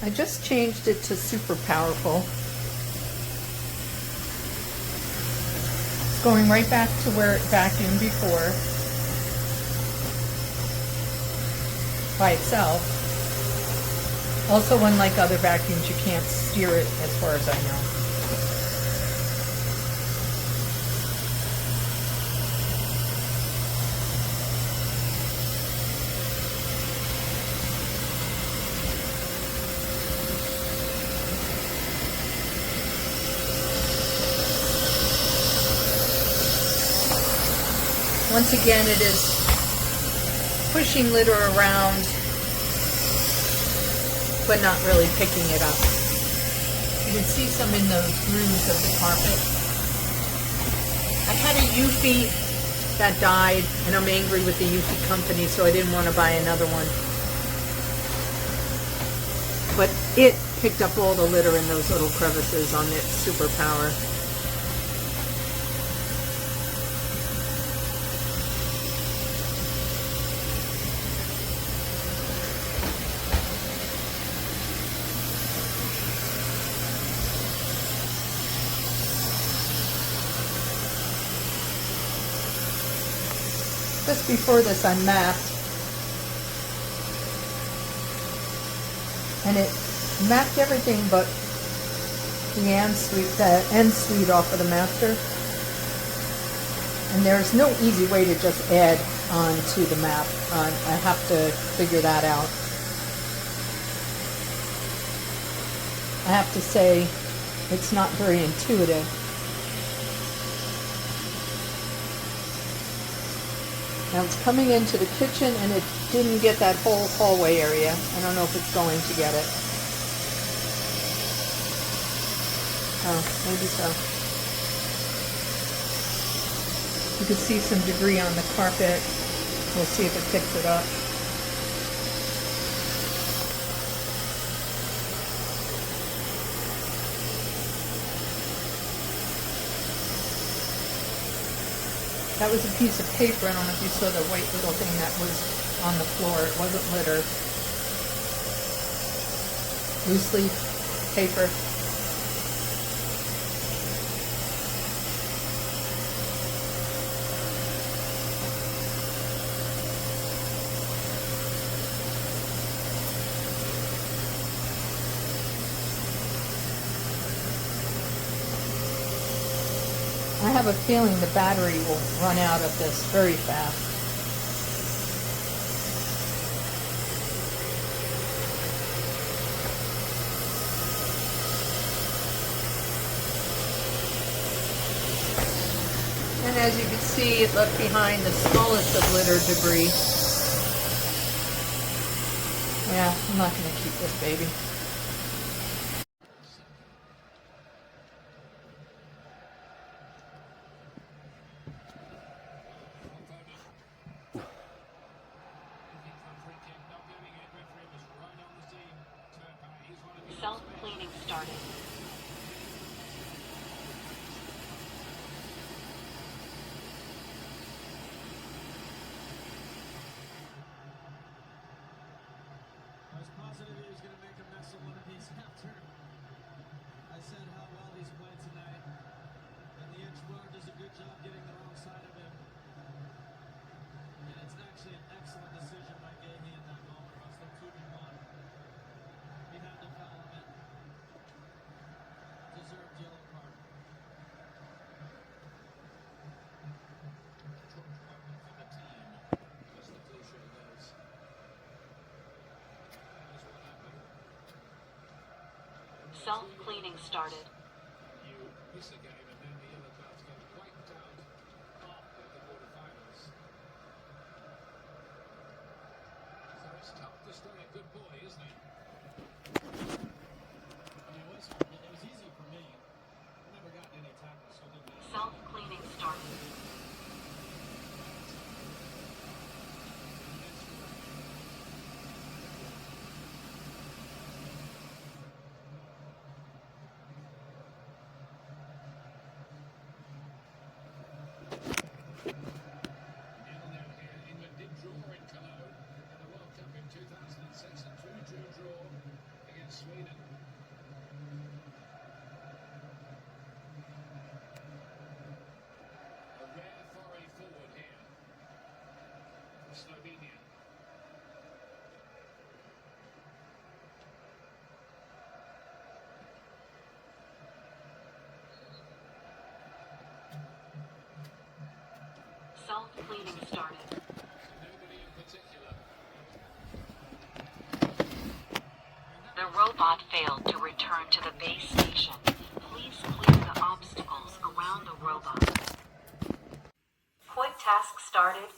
I just changed it to super powerful. It's going right back to where it vacuumed before by itself. Also, unlike other vacuums, you can't steer it as far as I know. Once again, it is pushing litter around, but not really picking it up. You can see some in the grooves of the carpet. I had a Eufy that died, and I'm angry with the Eufy company, so I didn't want to buy another one. But it picked up all the litter in those little crevices on its superpower. Just before this, I mapped, and it mapped everything but the end suite off of the master. And there's no easy way to just add on to the map. I have to figure that out. I have to say, it's not very intuitive. Now it's coming into the kitchen, and it didn't get that whole hallway area. I don't know if it's going to get it. Oh, maybe so. You can see some debris on the carpet. We'll see if it picks it up. That was a piece of paper. I don't know if you saw the white little thing that was on the floor. It wasn't litter. Loose leaf paper. I have a feeling the battery will run out of this very fast. And as you can see, it left behind the smallest of litter debris. Yeah, I'm not going to keep this baby. Self-cleaning started. I was positive he was going to make a mess of one of these after I said how well he's played tonight. And the Edgewater does a good job getting the wrong side of him. And it's actually an excellent decision by Gahey in that moment. Once they're 2v1, he had to foul him in. Deserved yellow card. Self-cleaning started. You miss a game and then the yellow cards get wiped out after the quarterfinals. So it's tough to stay a good boy, isn't it? It was easy for me. I never got any tackles, so it didn't matter. Self-cleaning started. Self-cleaning started. Nobody in particular. The robot failed to return to the base station. Please clear the obstacles around the robot. Quick task started.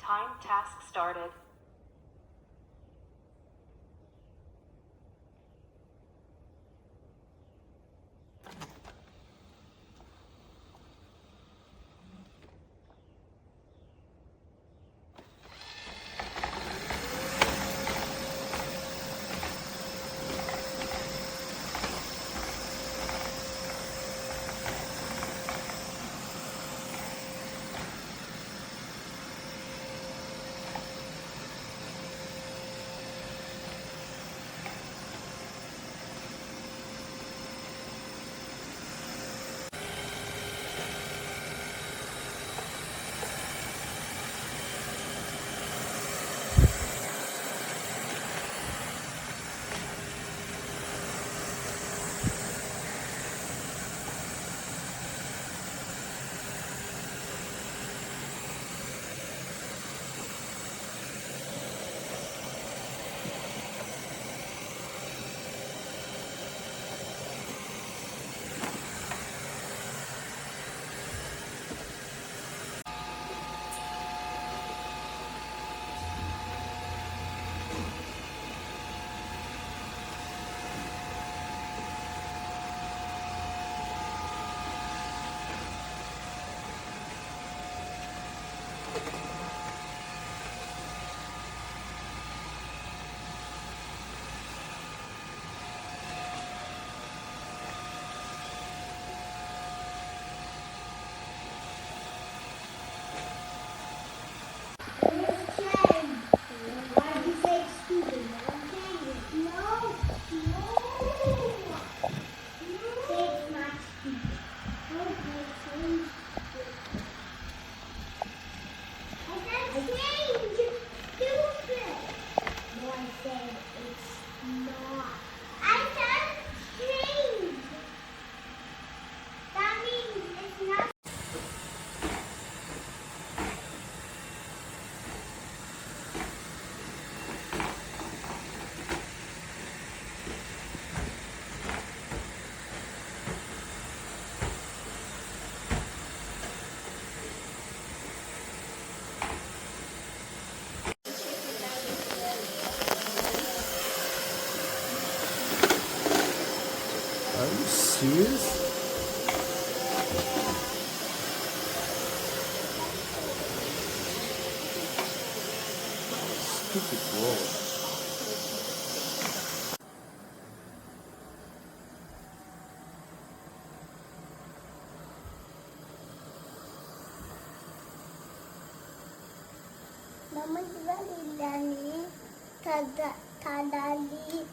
Time task started. cheese. Stupid roll. Mama juga lidani tadali.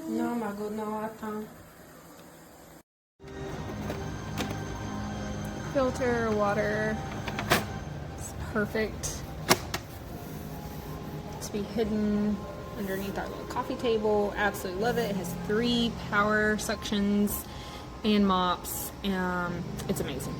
No, Mago, no, attends. Filter water. It's perfect to be hidden underneath our little coffee table. Absolutely love it. It has 3 power suctions and mops. It's amazing.